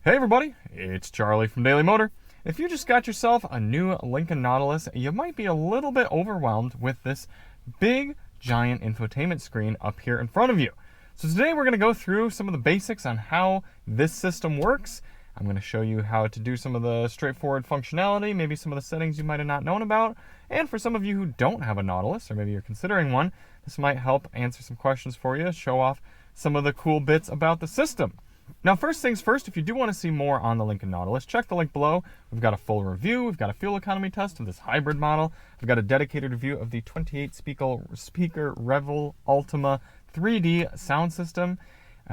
Hey everybody, it's Charlie from Daily Motor. If you just got yourself a new Lincoln Nautilus, you might be a little bit overwhelmed with this big, giant infotainment screen up here in front of you. So today we're going to go through some of the basics on how this system works. I'm going to show you how to do some of the straightforward functionality, maybe some of the settings you might have not known about. And for some of you who don't have a Nautilus, or maybe you're considering one, this might help answer some questions for you, show off some of the cool bits about the system. Now, first things first, if you do want to see more on the Lincoln Nautilus, check the link below. We've got a full review. We've got a fuel economy test of this hybrid model. I've got a dedicated review of the 28-speaker Revel Ultima 3D sound system.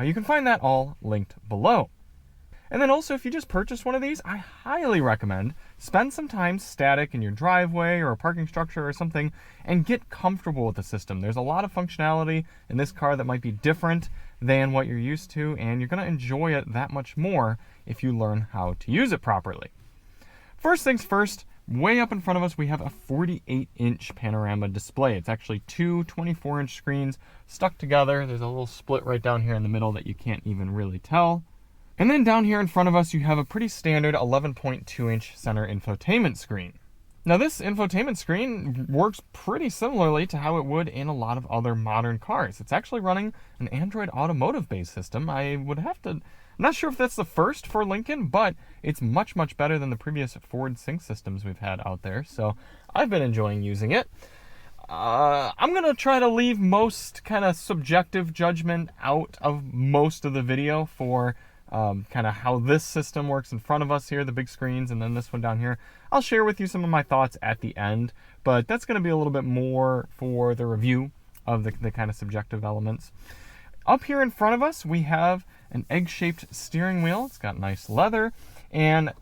You can find that all linked below. And then also, if you just purchased one of these, I highly recommend spend some time static in your driveway or a parking structure or something and get comfortable with the system. There's a lot of functionality in this car that might be different than what you're used to, and you're going to enjoy it that much more if you learn how to use it properly. First things first, way up in front of us, we have a 48-inch panorama display. It's actually two 24-inch screens stuck together. There's a little split right down here in the middle that you can't even really tell. And then down here in front of us, you have a pretty standard 11.2-inch center infotainment screen. Now, this infotainment screen works pretty similarly to how it would in a lot of other modern cars. It's actually running an Android Automotive-based system. I'm not sure if that's the first for Lincoln, but it's much, much better than the previous Ford Sync systems we've had out there. So I've been enjoying using it. I'm going to try to leave most kind of subjective judgment out of most of the video for kind of how this system works in front of us here, the big screens, and then this one down here. I'll share with you some of my thoughts at the end, but that's going to be a little bit more for the review of the kind of subjective elements. Up here in front of us, we have an egg-shaped steering wheel. It's got nice leather and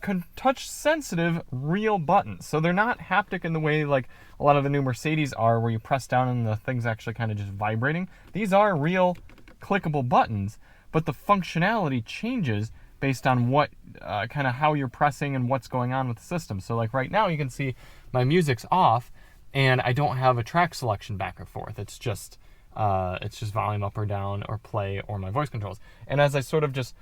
touch-sensitive real buttons. So they're not haptic in the way like a lot of the new Mercedes are, where you press down and the thing's actually kind of just vibrating. These are real clickable buttons, but the functionality changes based on what kind of how you're pressing and what's going on with the system. So like right now, you can see my music's off and I don't have a track selection back or forth. It's just volume up or down or play or my voice controls. And as I sort of just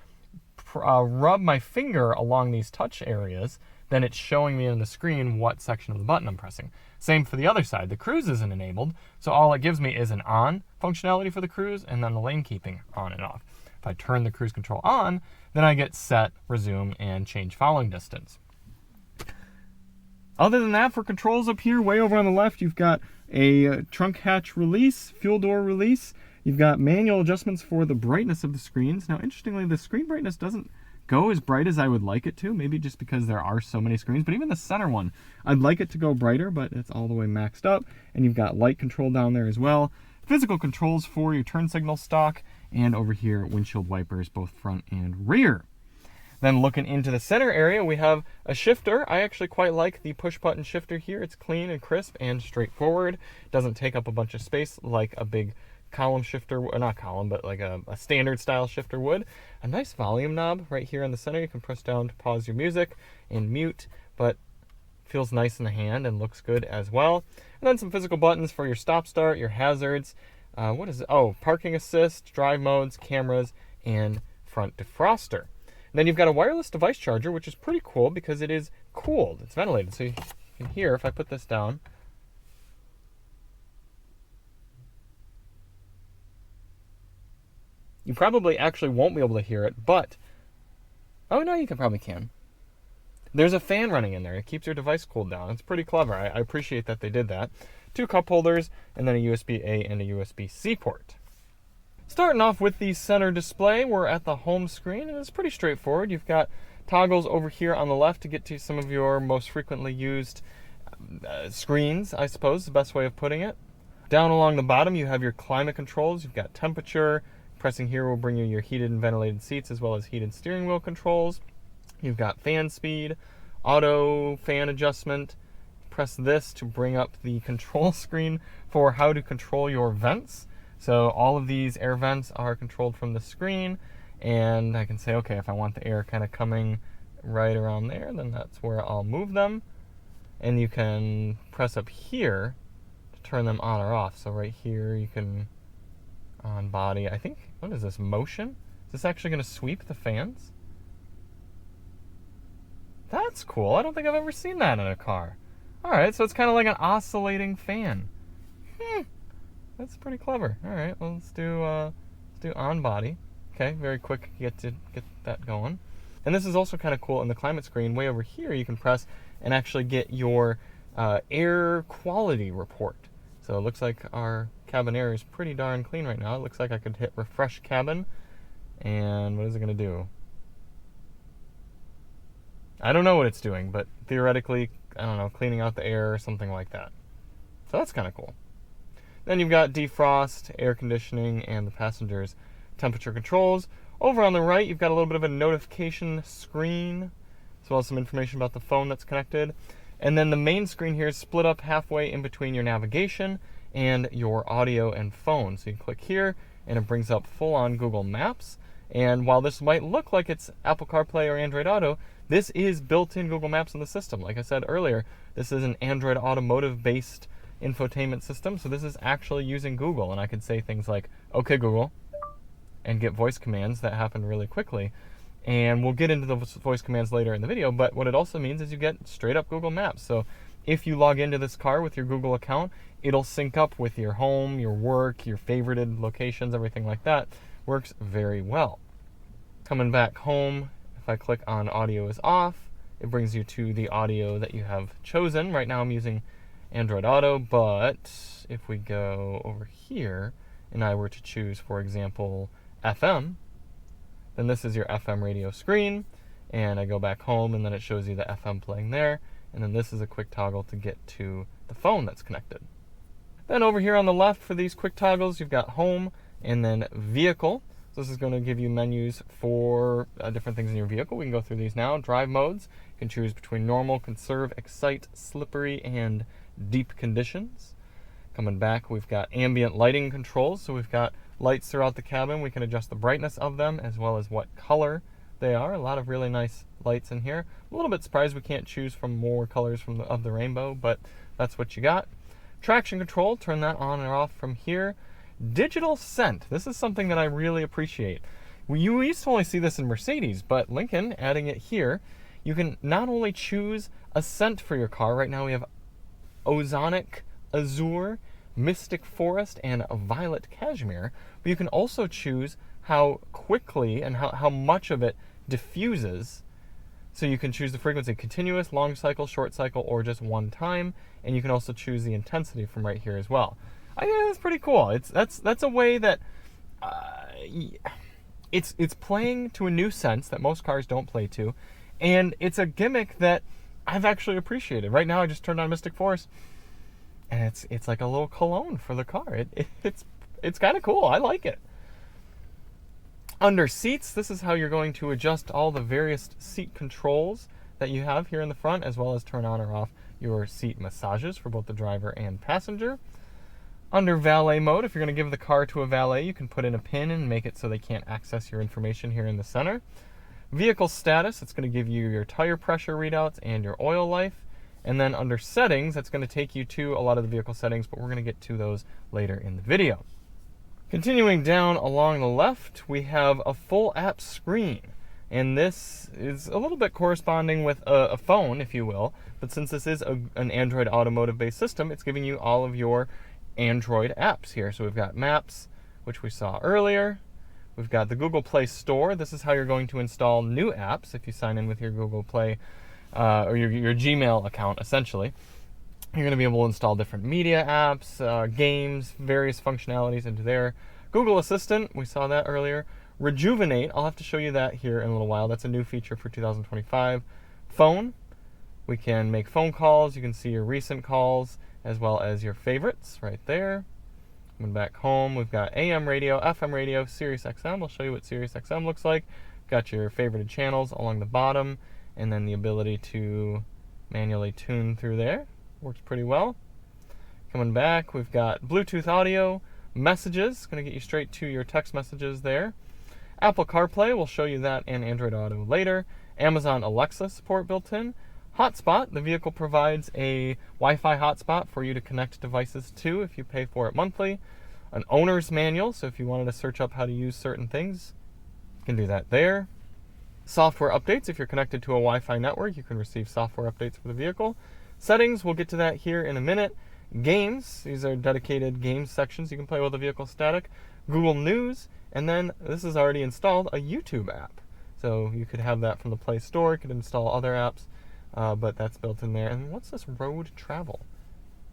rub my finger along these touch areas, then it's showing me on the screen what section of the button I'm pressing. Same for the other side. The cruise isn't enabled, so all it gives me is an on functionality for the cruise and then the lane keeping on and off. If I turn the cruise control on, then I get set, resume, and change following distance. Other than that, for controls up here, way over on the left, you've got a trunk hatch release, fuel door release. You've got manual adjustments for the brightness of the screens. Now, interestingly, the screen brightness doesn't go as bright as I would like it to, maybe just because there are so many screens, but even the center one, I'd like it to go brighter, but it's all the way maxed up. And you've got light control down there as well. Physical controls for your turn signal stock, and over here, windshield wipers, both front and rear. Then looking into the center area, we have a shifter. I actually quite like the push button shifter here. It's clean and crisp and straightforward. Doesn't take up a bunch of space like a big column shifter, or not column, but like a standard style shifter would. A nice volume knob right here in the center. You can press down to pause your music and mute, but feels nice in the hand and looks good as well. And then some physical buttons for your stop start, your hazards. What is it? Oh, parking assist, drive modes, cameras, and front defroster. And then you've got a wireless device charger, which is pretty cool because it is cooled. It's ventilated. So you can hear, if I put this down, you probably actually won't be able to hear it, but, oh no, you probably can. There's a fan running in there. It keeps your device cooled down. It's pretty clever. I appreciate that they did that. 2 cup holders, and then a USB-A and a USB-C port. Starting off with the center display, we're at the home screen, and it's pretty straightforward. You've got toggles over here on the left to get to some of your most frequently used screens, I suppose, the best way of putting it. Down along the bottom, you have your climate controls. You've got temperature. Pressing here will bring you your heated and ventilated seats, as well as heated steering wheel controls. You've got fan speed, auto fan adjustment. Press this to bring up the control screen for how to control your vents. So all of these air vents are controlled from the screen, and I can say, okay, if I want the air kind of coming right around there, then that's where I'll move them. And you can press up here to turn them on or off. So right here you can, on body, I think, what is this, motion? Is this actually going to sweep the fans? That's cool. I don't think I've ever seen that in a car. All right, so it's kind of like an oscillating fan. That's pretty clever. All right, well, let's do on body. Okay, very quick to get that going. And this is also kind of cool in the climate screen. Way over here, you can press and actually get your air quality report. So it looks like our cabin air is pretty darn clean right now. It looks like I could hit refresh cabin, and what is it going to do? I don't know what it's doing, but theoretically, I don't know, cleaning out the air or something like that. So that's kind of cool. Then you've got defrost, air conditioning, and the passenger's temperature controls. Over on the right, you've got a little bit of a notification screen, as well as some information about the phone that's connected. And then the main screen here is split up halfway in between your navigation and your audio and phone. So you click here, and it brings up full-on Google Maps. And while this might look like it's Apple CarPlay or Android Auto, this is built-in Google Maps in the system. Like I said earlier, this is an Android Automotive-based infotainment system, so this is actually using Google. And I could say things like, "Okay, Google," and get voice commands that happen really quickly. And we'll get into the voice commands later in the video, but what it also means is you get straight up Google Maps. So if you log into this car with your Google account, it'll sync up with your home, your work, your favorited locations, everything like that. Works very well. Coming back home, if I click on audio is off, it brings you to the audio that you have chosen. Right now I'm using Android Auto, but if we go over here and I were to choose, for example, FM, then this is your FM radio screen, and I go back home and then it shows you the FM playing there, and then this is a quick toggle to get to the phone that's connected. Then over here on the left for these quick toggles, you've got home and then vehicle. So this is going to give you menus for different things in your vehicle. We can go through these now. Drive modes. You can choose between normal, conserve, excite, slippery, and deep conditions. Coming back, we've got ambient lighting controls. So we've got lights throughout the cabin. We can adjust the brightness of them as well as what color they are. A lot of really nice lights in here. I'm a little bit surprised we can't choose from more colors of the rainbow, but that's what you got. Traction control, turn that on or off from here. Digital scent. This is something that I really appreciate. You used to only see this in Mercedes, but Lincoln, adding it here, you can not only choose a scent for your car. Right now we have Ozonic Azure, Mystic Forest, and Violet Cashmere. But you can also choose how quickly and how much of it diffuses. So you can choose the frequency, continuous, long cycle, short cycle, or just one time. And you can also choose the intensity from right here as well. I think that's pretty cool. That's a way that it's playing to a new sense that most cars don't play to, and it's a gimmick that I've actually appreciated. Right now, I just turned on Mystic Force, and it's like a little cologne for the car. It's kind of cool. I like it. Under seats, this is how you're going to adjust all the various seat controls that you have here in the front, as well as turn on or off your seat massages for both the driver and passenger. Under valet mode, if you're going to give the car to a valet, you can put in a pin and make it so they can't access your information here in the center. Vehicle status, it's going to give you your tire pressure readouts and your oil life. And then under settings, that's going to take you to a lot of the vehicle settings, but we're going to get to those later in the video. Continuing down along the left, we have a full app screen. And this is a little bit corresponding with a phone, if you will. But since this is an Android automotive-based system, it's giving you all of your Android apps here. So we've got Maps, which we saw earlier. We've got the Google Play Store. This is how you're going to install new apps if you sign in with your Google Play or your Gmail account, essentially. You're going to be able to install different media apps, games, various functionalities into there. Google Assistant, we saw that earlier. Rejuvenate, I'll have to show you that here in a little while. That's a new feature for 2025. Phone, we can make phone calls. You can see your recent calls as well as your favorites right there. Coming back home, we've got AM radio, FM radio, Sirius XM. I'll show you what Sirius XM looks like. Got your favorited channels along the bottom, and then the ability to manually tune through there. Works pretty well. Coming back, we've got Bluetooth audio, messages, going to get you straight to your text messages there. Apple CarPlay, we'll show you that in Android Auto later. Amazon Alexa support built in. Hotspot, the vehicle provides a Wi-Fi hotspot for you to connect devices to if you pay for it monthly. An owner's manual, so if you wanted to search up how to use certain things, you can do that there. Software updates. If you're connected to a Wi-Fi network, you can receive software updates for the vehicle. Settings, we'll get to that here in a minute. Games, these are dedicated game sections you can play with the vehicle static. Google News, and then this is already installed, a YouTube app. So you could have that from the Play Store, you could install other apps, but that's built in there. And what's this road travel?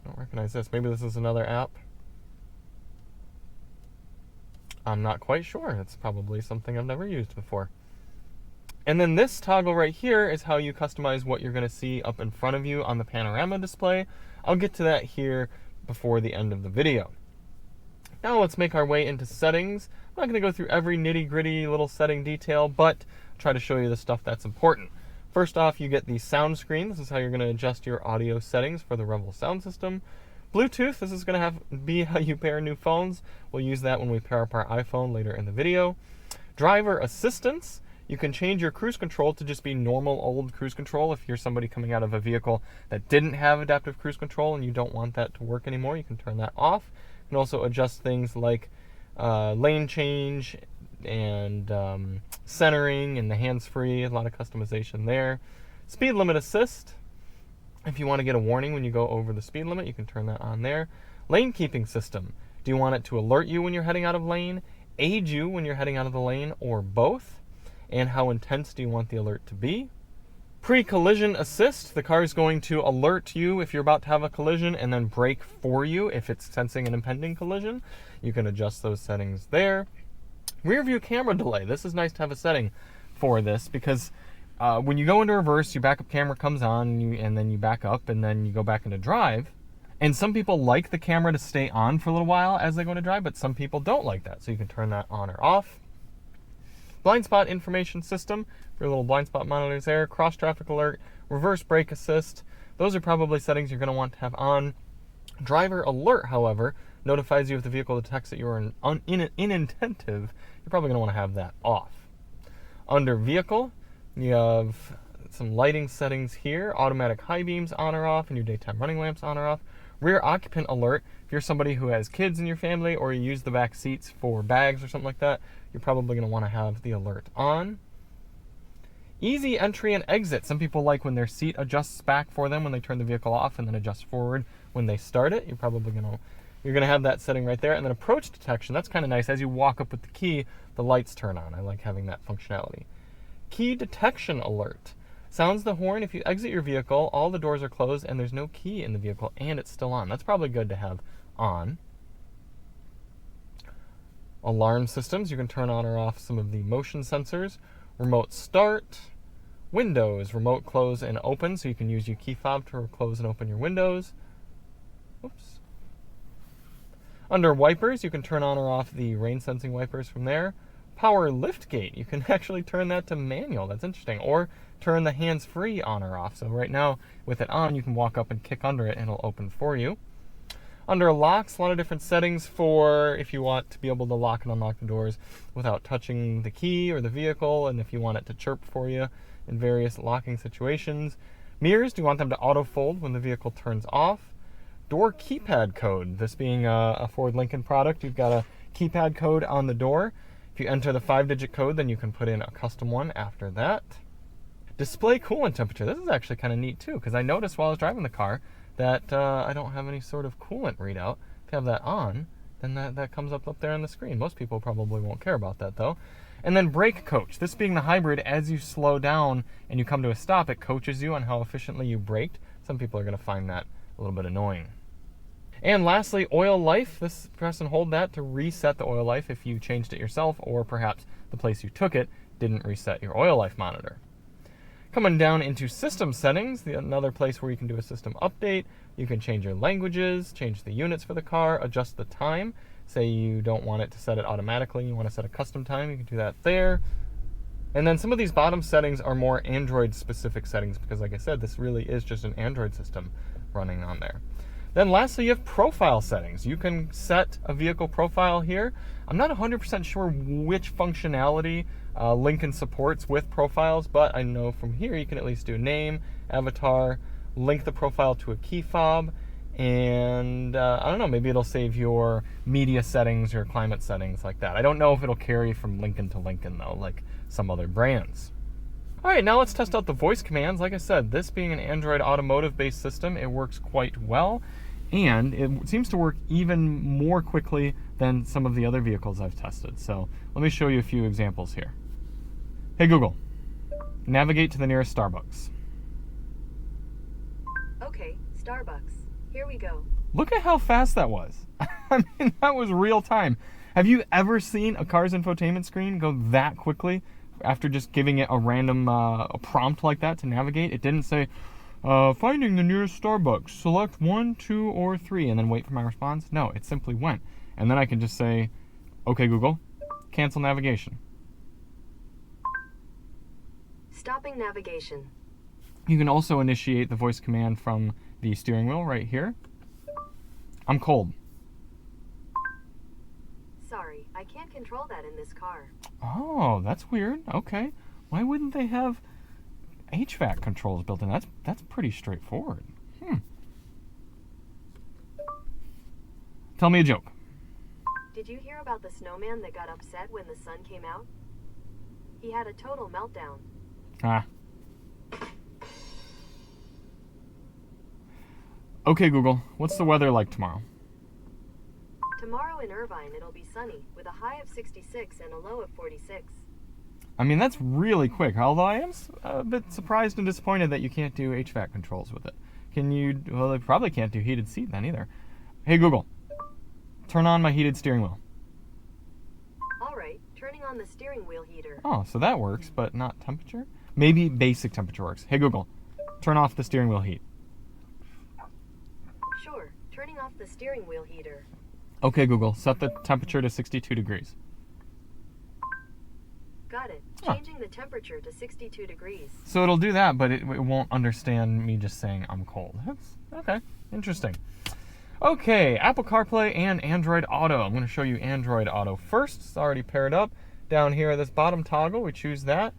I don't recognize this. Maybe this is another app. I'm not quite sure. It's probably something I've never used before. And then this toggle right here is how you customize what you're going to see up in front of you on the panorama display. I'll get to that here before the end of the video. Now let's make our way into settings. I'm not going to go through every nitty-gritty little setting detail, but try to show you the stuff that's important. First off, you get the sound screen. This is how you're going to adjust your audio settings for the Revel sound system. Bluetooth, this is going to be how you pair new phones. We'll use that when we pair up our iPhone later in the video. Driver assistance. You can change your cruise control to just be normal old cruise control. If you're somebody coming out of a vehicle that didn't have adaptive cruise control and you don't want that to work anymore, you can turn that off. You can also adjust things like lane change and centering and the hands-free, a lot of customization there. Speed limit assist. If you want to get a warning when you go over the speed limit, you can turn that on there. Lane keeping system. Do you want it to alert you when you're heading out of lane, aid you when you're heading out of the lane, or both? And how intense do you want the alert to be? Pre-collision assist. The car is going to alert you if you're about to have a collision and then brake for you if it's sensing an impending collision. You can adjust those settings there. Rear view camera delay. This is nice to have a setting for this because when you go into reverse, your backup camera comes on and then you back up and then you go back into drive. And some people like the camera to stay on for a little while as they go into drive, but some people don't like that. So you can turn that on or off. Blind spot information system, your little blind spot monitors there, cross traffic alert, reverse brake assist. Those are probably settings you're going to want to have on. Driver alert, however, notifies you if the vehicle detects that you are inattentive. You're probably going to want to have that off. Under vehicle, you have some lighting settings here, automatic high beams on or off, and your daytime running lamps on or off. Rear occupant alert, if you're somebody who has kids in your family or you use the back seats for bags or something like that, you're probably going to want to have the alert on. Easy entry and exit. Some people like when their seat adjusts back for them when they turn the vehicle off and then adjusts forward when they start it. You're going to have that setting right there. And then approach detection. That's kind of nice. As you walk up with the key, the lights turn on. I like having that functionality. Key detection alert. Sounds the horn. If you exit your vehicle, all the doors are closed and there's no key in the vehicle and it's still on. That's probably good to have on. Alarm systems. You can turn on or off some of the motion sensors. Remote start. Windows. Remote close and open. So you can use your key fob to close and open your windows. Oops. Under wipers, you can turn on or off the rain sensing wipers from there. Power lift gate. You can actually turn that to manual. That's interesting. Or turn the hands-free on or off. So right now, with it on, you can walk up and kick under it and it'll open for you. Under locks, a lot of different settings for if you want to be able to lock and unlock the doors without touching the key or the vehicle, and if you want it to chirp for you in various locking situations. Mirrors, do you want them to auto-fold when the vehicle turns off? Door keypad code. This being a Ford Lincoln product, you've got a keypad code on the door. If you enter the 5-digit code, then you can put in a custom one after that. Display coolant temperature. This is actually kind of neat too, because I noticed while I was driving the car that I don't have any sort of coolant readout. If you have that on, then that comes up there on the screen. Most people probably won't care about that though. And then brake coach. This being the hybrid, as you slow down and you come to a stop, it coaches you on how efficiently you braked. Some people are going to find that a little bit annoying. And lastly, oil life. This, press and hold that to reset the oil life if you changed it yourself, or perhaps the place you took it didn't reset your oil life monitor. Coming down into system settings, another place where you can do a system update. You can change your languages, change the units for the car, adjust the time. Say you don't want it to set it automatically, you want to set a custom time, you can do that there. And then some of these bottom settings are more Android specific settings because, like I said, this really is just an Android system running on there. Then lastly, you have profile settings. You can set a vehicle profile here. I'm not 100% sure which functionality Lincoln supports with profiles, but I know from here you can at least do name, avatar, link the profile to a key fob, And I don't know, maybe it'll save your media settings or climate settings like that. I don't know if it'll carry from Lincoln to Lincoln though, like some other brands. All right, now let's test out the voice commands. Like I said, this being an Android automotive-based system, it works quite well, and it seems to work even more quickly than some of the other vehicles I've tested. So let me show you a few examples here. Hey Google, navigate to the nearest Starbucks. Okay, Starbucks. Here we go. Look at how fast that was. I mean, that was real time. Have you ever seen a car's infotainment screen go that quickly after just giving it a random a prompt like that to navigate? It didn't say, finding the nearest Starbucks, select 1, 2, or 3, and then wait for my response. No, it simply went. And then I can just say, okay, Google, cancel navigation. Stopping navigation. You can also initiate the voice command from the steering wheel right here. I'm cold. Sorry, I can't control that in this car. Oh, that's weird. Okay. Why wouldn't they have HVAC controls built in? That's pretty straightforward. Tell me a joke. Did you hear about the snowman that got upset when the sun came out? He had a total meltdown. Ah. Okay, Google, what's the weather like tomorrow? Tomorrow in Irvine, it'll be sunny, with a high of 66 and a low of 46. I mean, that's really quick, although I am a bit surprised and disappointed that you can't do HVAC controls with it. Can you, well, they probably can't do heated seat then either. Hey, Google, turn on my heated steering wheel. All right, turning on the steering wheel heater. Oh, so that works, but not temperature? Maybe basic temperature works. Hey, Google, turn off the steering wheel heat. Sure, turning off the steering wheel heater. Okay, Google, set the temperature to 62 degrees. Got it. Changing the temperature to 62 degrees. So it'll do that, but it won't understand me just saying I'm cold. That's, okay, interesting. Okay, Apple CarPlay and Android Auto. I'm going to show you Android Auto first. It's already paired up. Down here, this bottom toggle, we choose that.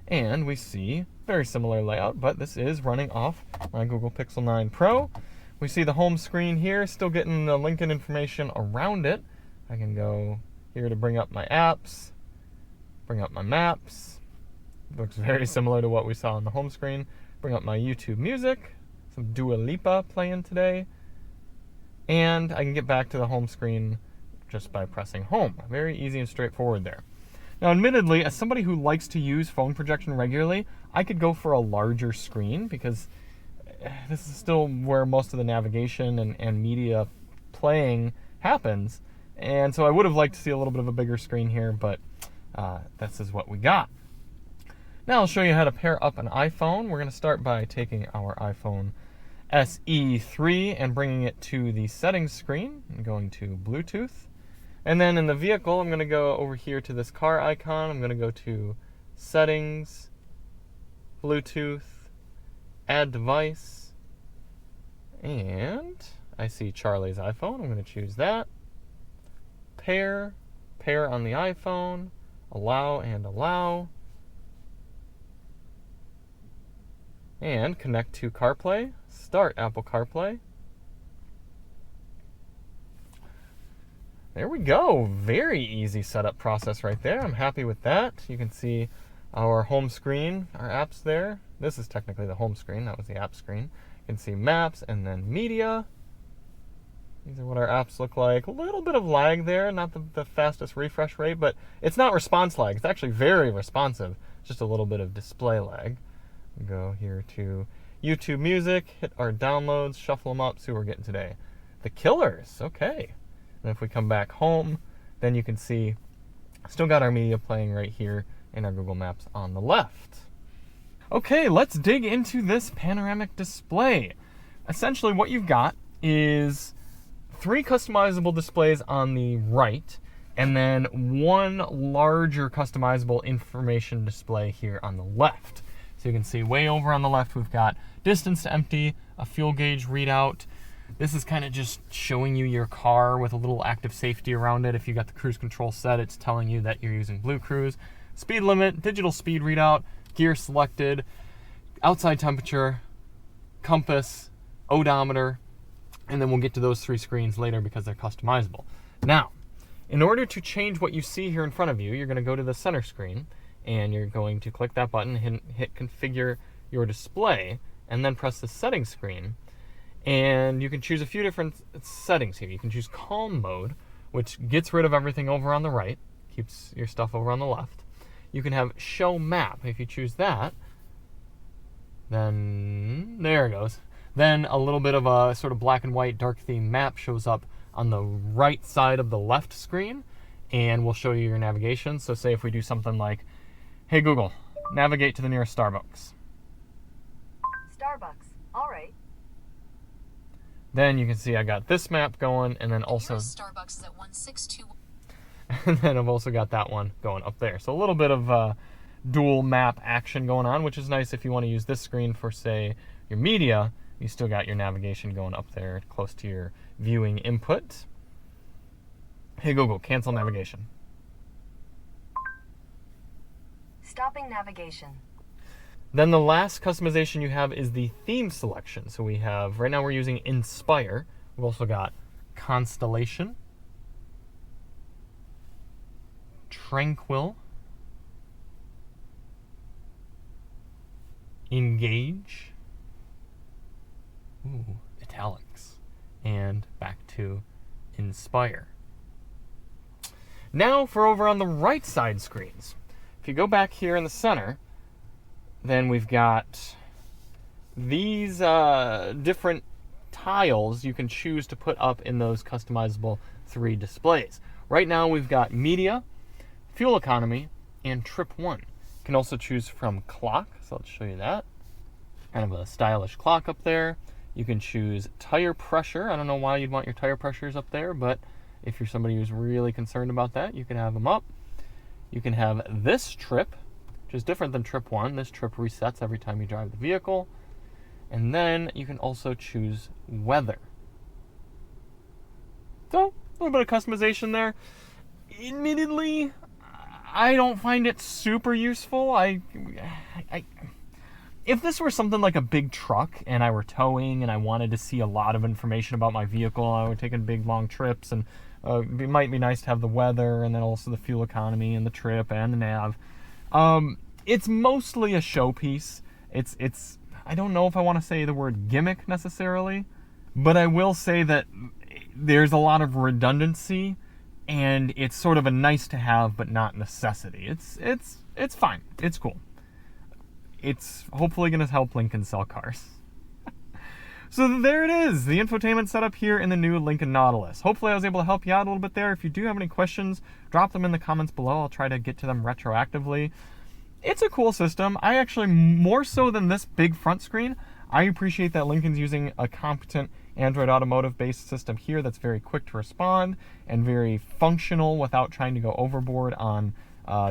And we see very similar layout, but this is running off my Google Pixel 9 Pro. We see the home screen here, still getting the Lincoln information around it. I can go here to bring up my apps, bring up my maps. It looks very similar to what we saw on the home screen. Bring up my YouTube music, some Dua Lipa playing today. And I can get back to the home screen just by pressing home. Very easy and straightforward there. Now, admittedly, as somebody who likes to use phone projection regularly, I could go for a larger screen because this is still where most of the navigation and media playing happens. And so I would have liked to see a little bit of a bigger screen here, but this is what we got. Now I'll show you how to pair up an iPhone. We're going to start by taking our iPhone SE3 and bringing it to the settings screen and going to Bluetooth. And then in the vehicle, I'm going to go over here to this car icon. I'm going to go to Settings, Bluetooth, Add Device, and I see Charlie's iPhone. I'm going to choose that. Pair on the iPhone, allow and allow. And connect to CarPlay, start Apple CarPlay. There we go. Very easy setup process right there. I'm happy with that. You can see our home screen, our apps there. This is technically the home screen. That was the app screen. You can see maps and then media. These are what our apps look like. A little bit of lag there, not the fastest refresh rate, but it's not response lag. It's actually very responsive. Just a little bit of display lag. Go here to YouTube Music, hit our downloads, shuffle them up, see what we're getting today. The Killers, okay. And if we come back home, then you can see, still got our media playing right here in our Google Maps on the left. Okay, let's dig into this panoramic display. Essentially what you've got is 3 customizable displays on the right, and then 1 larger customizable information display here on the left. So you can see way over on the left, we've got distance to empty, a fuel gauge readout. This is kind of just showing you your car with a little active safety around it. If you got the cruise control set, it's telling you that you're using Blue Cruise. Speed limit, digital speed readout, gear selected, outside temperature, compass, odometer, And then we'll get to those 3 screens later because they're customizable. Now, in order to change what you see here in front of you, you're going to go to the center screen, and you're going to click that button, hit configure your display, and then press the settings screen. And you can choose a few different settings here. You can choose calm mode, which gets rid of everything over on the right, keeps your stuff over on the left. You can have show map. If you choose that, then there it goes. Then a little bit of a sort of black and white dark theme map shows up on the right side of the left screen, and will show you your navigation. So say if we do something like, hey Google, navigate to the nearest Starbucks. Starbucks. All right. Then you can see I got this map going, and then also Starbucks is at 162. and then I've also got that one going up there. So a little bit of dual map action going on, which is nice if you want to use this screen for, say, your media. You still got your navigation going up there close to your viewing input. Hey Google, cancel navigation. Stopping navigation. Then the last customization you have is the theme selection. So we have, right now we're using Inspire. We've also got Constellation, Tranquil, Engage, Italics, and back to Inspire. Now for over on the right side screens. If you go back here in the center, then we've got these different tiles you can choose to put up in those customizable 3 displays. Right now we've got media, fuel economy, and trip 1. You can also choose from clock, so let's show you that. Kind of a stylish clock up there. You can choose tire pressure. I don't know why you'd want your tire pressures up there, but if you're somebody who's really concerned about that, you can have them up. You can have this trip, which is different than trip 1. This trip resets every time you drive the vehicle. And then you can also choose weather. So, a little bit of customization there. Admittedly, I don't find it super useful. If this were something like a big truck and I were towing and I wanted to see a lot of information about my vehicle, I were taking big long trips, and it might be nice to have the weather and then also the fuel economy and the trip and the nav. It's mostly a showpiece. It's I don't know if I want to say the word gimmick necessarily, but I will say that there's a lot of redundancy, and it's sort of a nice to have but not necessity. It's fine. It's cool. It's hopefully going to help Lincoln sell cars. So there it is, the infotainment setup here in the new Lincoln Nautilus. Hopefully I was able to help you out a little bit there. If you do have any questions, drop them in the comments below. I'll try to get to them retroactively. It's a cool system. I actually, more so than this big front screen, I appreciate that Lincoln's using a competent Android Automotive-based system here that's very quick to respond and very functional without trying to go overboard on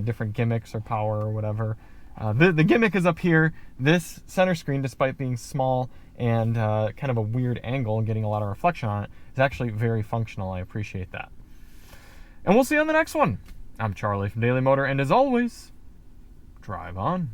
different gimmicks or power or whatever. The gimmick is up here. This center screen, despite being small and kind of a weird angle and getting a lot of reflection on it, is actually very functional. I appreciate that. And we'll see you on the next one. I'm Charlie from Daily Motor, and as always, drive on.